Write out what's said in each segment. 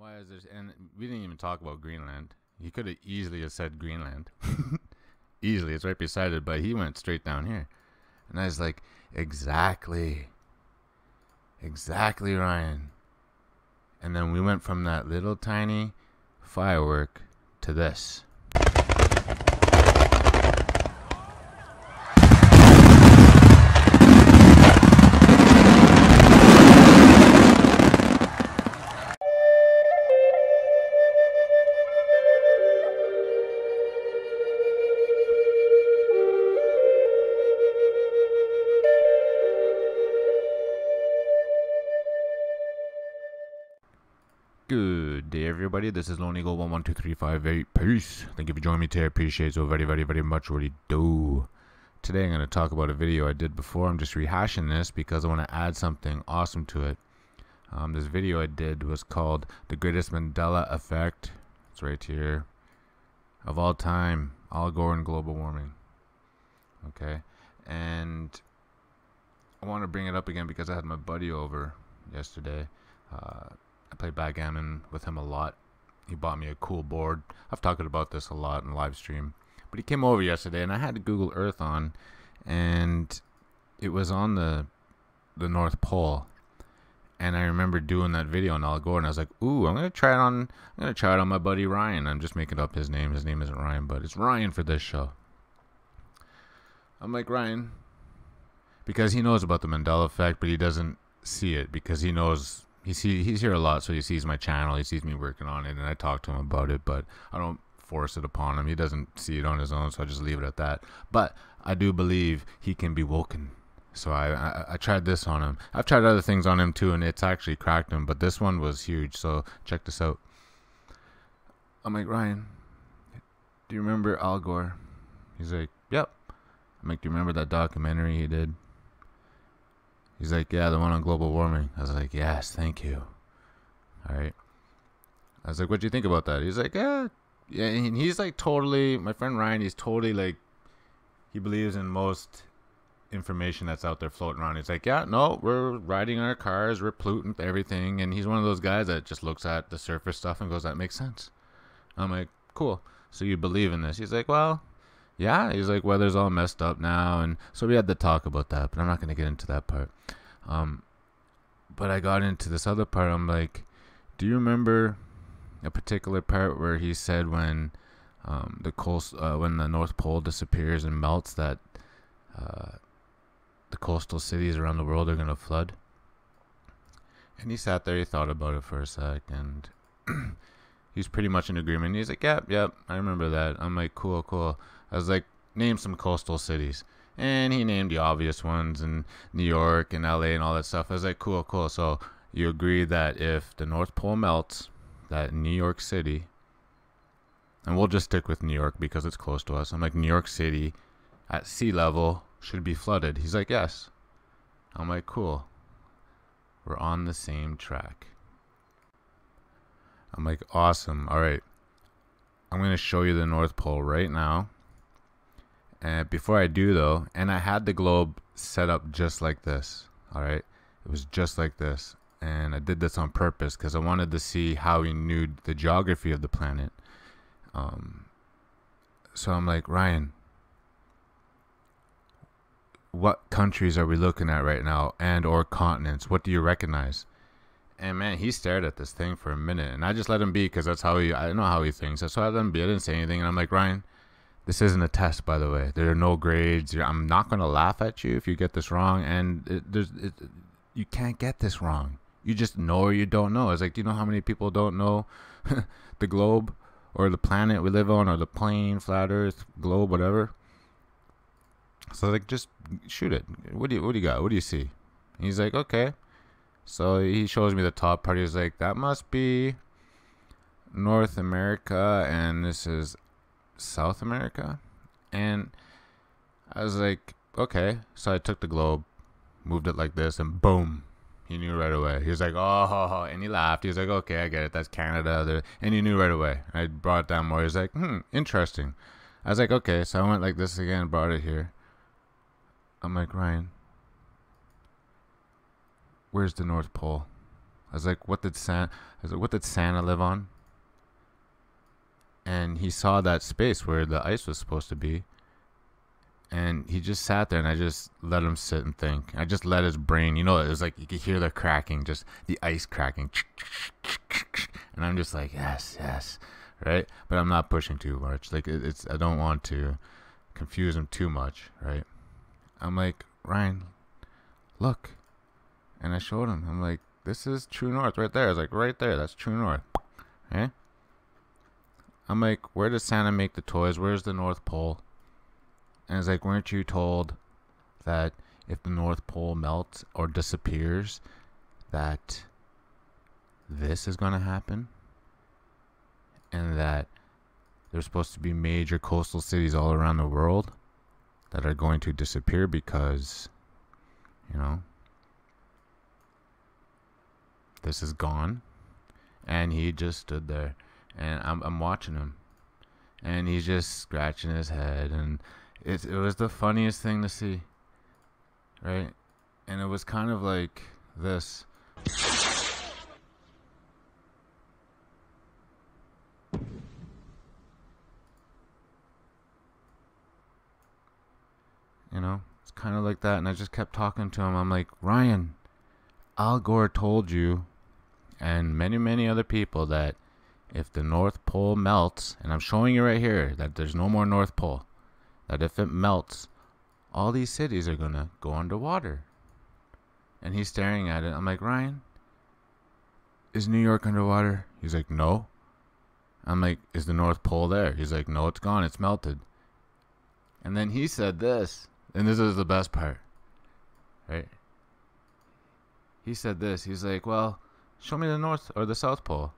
why is this? And we didn't even talk about Greenland. He could have easily have said Greenland. Easily, it's right beside it, but he went straight down here. And I was like, exactly. Exactly, Ryan. And then we went from that little tiny firework to this. Good day, everybody. This is Lonely Go 112358. Peace. Thank you for joining me today. I appreciate it so very, very, very much. What do you do? Today, I'm going to talk about a video I did before. I'm just rehashing this because I want to add something awesome to it. This video I did was called The Greatest Mandela Effect. It's right here. Of all time, Al Gore and global warming. Okay. And I want to bring it up again because I had my buddy over yesterday. I play backgammon with him a lot. He bought me a cool board. I've talked about this a lot in live stream. But he came over yesterday and I had to Google Earth on, and it was on the North Pole. And I remember doing that video on Al Gore, and I was like, ooh, I'm gonna try it on my buddy Ryan. I'm just making up his name. His name isn't Ryan, but it's Ryan for this show. I'm like, Ryan, because he knows about the Mandela effect, but he doesn't see it because he knows. He's here a lot, so he sees my channel, he sees me working on it, and I talk to him about it, but I don't force it upon him. He doesn't see it on his own, so I just leave it at that. But I do believe he can be woken. So I tried this on him. I've tried other things on him too, and it's actually cracked him, but this one was huge, so check this out. I'm like, Ryan, do you remember Al Gore? He's like, yep. I'm like, do you remember that documentary he did? He's like, yeah, the one on global warming. I was like, yes, thank you. All right. I was like, what do you think about that? He's like, yeah. And he's like totally, my friend Ryan, he's totally like, he believes in most information that's out there floating around. He's like, yeah, no, we're riding our cars, we're polluting everything. And he's one of those guys that just looks at the surface stuff and goes, that makes sense. I'm like, cool. So you believe in this? He's like, well, yeah. He's like, weather's all messed up now. And so we had to talk about that, but I'm not going to get into that part. But I got into this other part. I'm like, do you remember a particular part where he said when when the North Pole disappears and melts, that the coastal cities around the world are going to flood? And he sat there, he thought about it for a sec, and he's pretty much in agreement. He's like, yep, I remember that. I'm like, cool. I was like, name some coastal cities. And he named the obvious ones, in New York and LA and all that stuff. I was like, cool. So you agree that if the North Pole melts, that New York City, and we'll just stick with New York because it's close to us. I'm like, New York City at sea level should be flooded. He's like, yes. I'm like, cool. We're on the same track. I'm like, awesome. All right. I'm going to show you the North Pole right now. And before I do, though, and I had the globe set up just like this. All right. It was just like this. And I did this on purpose because I wanted to see how he knew the geography of the planet. So I'm like, Ryan, what countries are we looking at right now, and or continents? What do you recognize? And man, he stared at this thing for a minute, and I just let him be because that's how I know how he thinks. So I let him be. I didn't say anything, and I'm like, Ryan, this isn't a test, by the way. There are no grades. I'm not going to laugh at you if you get this wrong, and you can't get this wrong. You just know or you don't know. It's like, do you know how many people don't know the globe or the planet we live on, or the plane, flat earth, globe, whatever? So like, just shoot it. What do you got? What do you see? And he's like, okay. So he shows me the top part. He's like, that must be North America, and this is South America. And I was like, okay. So I took the globe, moved it like this, and boom, he knew right away. He was like, oh, and he laughed. He was like, okay, I get it, that's Canada. And he knew right away. I brought it down more. He was like, interesting. I was like, okay. So I went like this again, brought it here. I'm like, Ryan, where's the North Pole? was like, what did Santa live on? And he saw that space where the ice was supposed to be. And he just sat there, and I just let him sit and think. I just let his brain, it was like you could hear the cracking, just the ice cracking. And I'm just like, yes, right? But I'm not pushing too much. Like, I don't want to confuse him too much, right? I'm like, Ryan, look. And I showed him. I'm like, this is true north right there. I was like, right there, that's true north. Okay? I'm like, where does Santa make the toys? Where's the North Pole? And it's like, weren't you told that if the North Pole melts or disappears, that this is going to happen? And that there's supposed to be major coastal cities all around the world that are going to disappear because, this is gone. And he just stood there, and I'm watching him, and he's just scratching his head, and it was the funniest thing to see, right? And it was kind of like this. It's kind of like that. And I just kept talking to him. I'm like, Ryan, Al Gore told you, and many, many other people, that if the North Pole melts, and I'm showing you right here that there's no more North Pole, that if it melts, all these cities are gonna go underwater. And he's staring at it. I'm like, Ryan, is New York underwater? He's like, no. I'm like, is the North Pole there? He's like, no, it's gone, it's melted. And then he said this, and this is the best part, right? He said this. He's like, well, show me the North or the South Pole.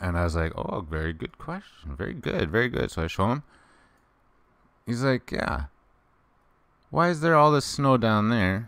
And I was like, oh, very good question. Very good, very good. So I show him. He's like, yeah. Why is there all this snow down there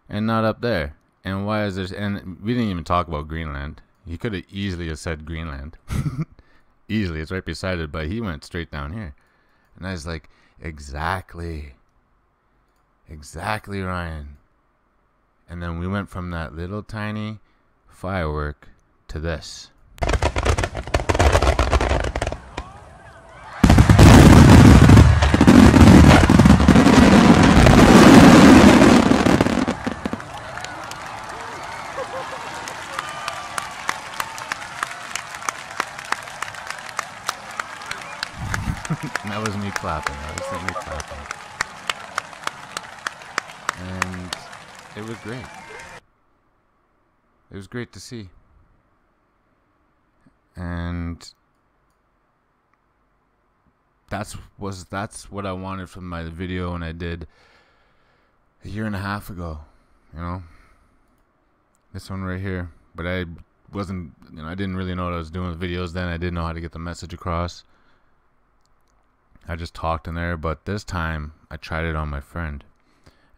and not up there? And why is there... And we didn't even talk about Greenland. He could have easily said Greenland. Easily. It's right beside it. But he went straight down here. And I was like, exactly. Exactly, Ryan. And then we went from that little tiny firework to this. And that was me clapping. That was me clapping. And it was great. It was great to see. And that's what I wanted from my video, and I did a year and a half ago, this one right here. But I wasn't, I didn't really know what I was doing with videos then. I didn't know how to get the message across. I just talked in there. But this time I tried it on my friend,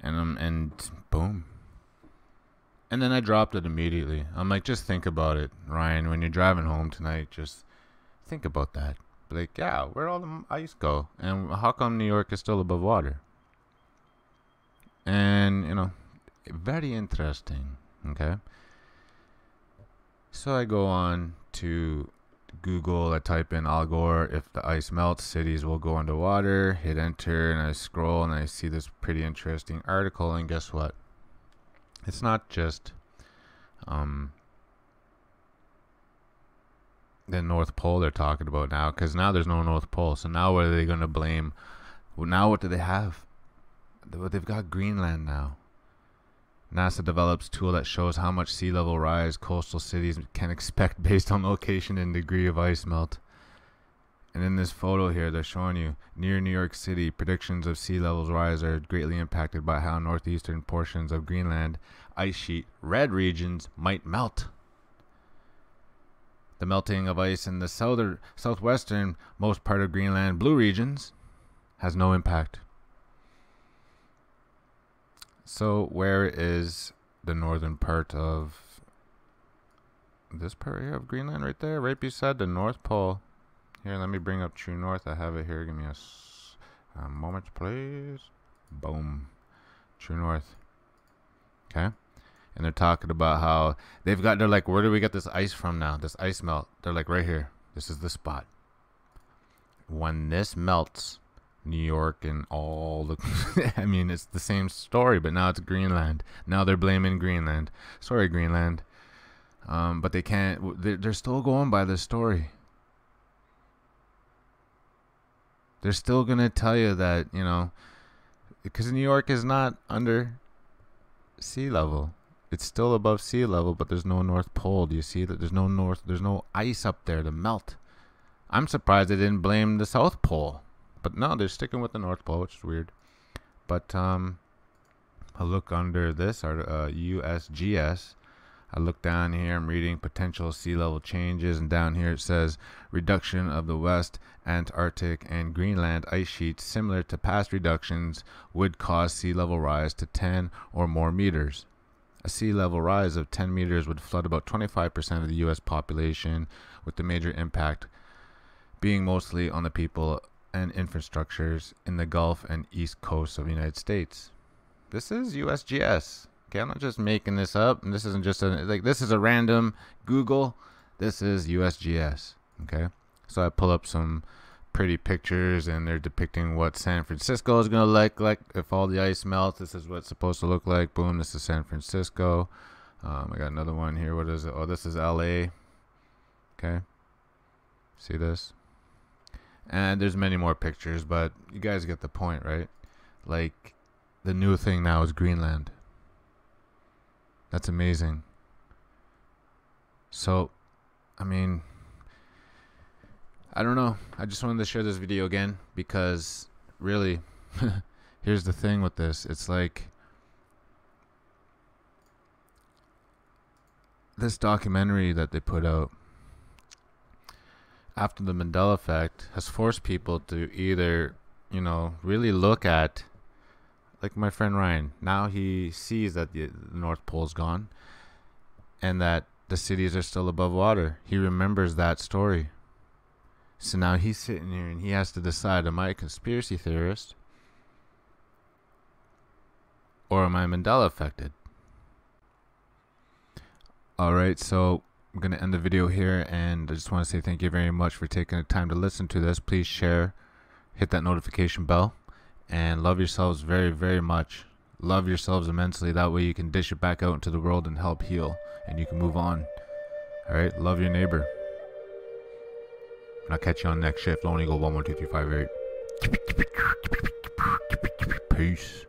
and boom. And then I dropped it immediately. I'm like, just think about it, Ryan. When you're driving home tonight, just think about that. Like, yeah, where'd all the ice go? And how come New York is still above water? And, very interesting, okay? So I go on to Google. I type in Al Gore, if the ice melts, cities will go underwater. Hit enter, and I scroll, and I see this pretty interesting article. And guess what? It's not just the North Pole they're talking about now, because now there's no North Pole. So now what are they going to blame? Well, now what do they have? They've got Greenland now. NASA develops tool that shows how much sea level rise coastal cities can expect based on location and degree of ice melt. And in this photo here, they're showing you near New York City, predictions of sea levels rise are greatly impacted by how northeastern portions of Greenland ice sheet red regions might melt. The melting of ice in the southwestern most part of Greenland blue regions has no impact. So where is the northern part of this part here of Greenland? Right there, right beside the North Pole. Here, let me bring up True North. I have it here. Give me a moment, please. Boom. True North. Okay. and they're talking about how they're like, where do we get this ice from now? This ice melt. They're like, right here. This is the spot. When this melts, New York and all the I mean, it's the same story, but now it's Greenland. Now they're blaming Greenland. Sorry, Greenland. But they can't. They're still going by this story. They're still gonna tell you that, you know, because New York is not under sea level. It's still above sea level, but there's no North Pole. Do you see that? There's no ice up there to melt. I'm surprised they didn't blame the South Pole. But no, they're sticking with the North Pole, which is weird. But I look under this, USGS. I look down here, I'm reading potential sea level changes, and down here it says reduction of the West Antarctic and Greenland ice sheets similar to past reductions would cause sea level rise to 10 or more meters. A sea level rise of 10 meters would flood about 25% of the U.S. population, with the major impact being mostly on the people and infrastructures in the Gulf and East Coast of the United States. This is USGS. Okay, I'm not just making this up, and this isn't just this is a random Google. This is USGS. Okay, so I pull up some pretty pictures, and they're depicting what San Francisco is gonna look like if all the ice melts. This is what it's supposed to look like. Boom, this is San Francisco. I got another one here. What is it? Oh, this is LA. Okay, see this? And there's many more pictures, but you guys get the point, right? Like, the new thing now is Greenland. That's amazing. So, I mean, I don't know. I just wanted to share this video again because really, here's the thing with this. It's like this documentary that they put out after the Mandela Effect has forced people to either, you know, really look at, like my friend Ryan, now he sees that the North Pole's gone and that the cities are still above water. He remembers that story. So now he's sitting here and he has to decide, am I a conspiracy theorist or am I Mandela affected? Alright, so I'm going to end the video here, and I just want to say thank you very much for taking the time to listen to this. Please share, hit that notification bell, and love yourselves very, very much. Love yourselves immensely. That way you can dish it back out into the world and help heal, and you can move on. Alright, love your neighbor. And I'll catch you on next shift. Lonely Go 1 1 2 3 5 8. Peace.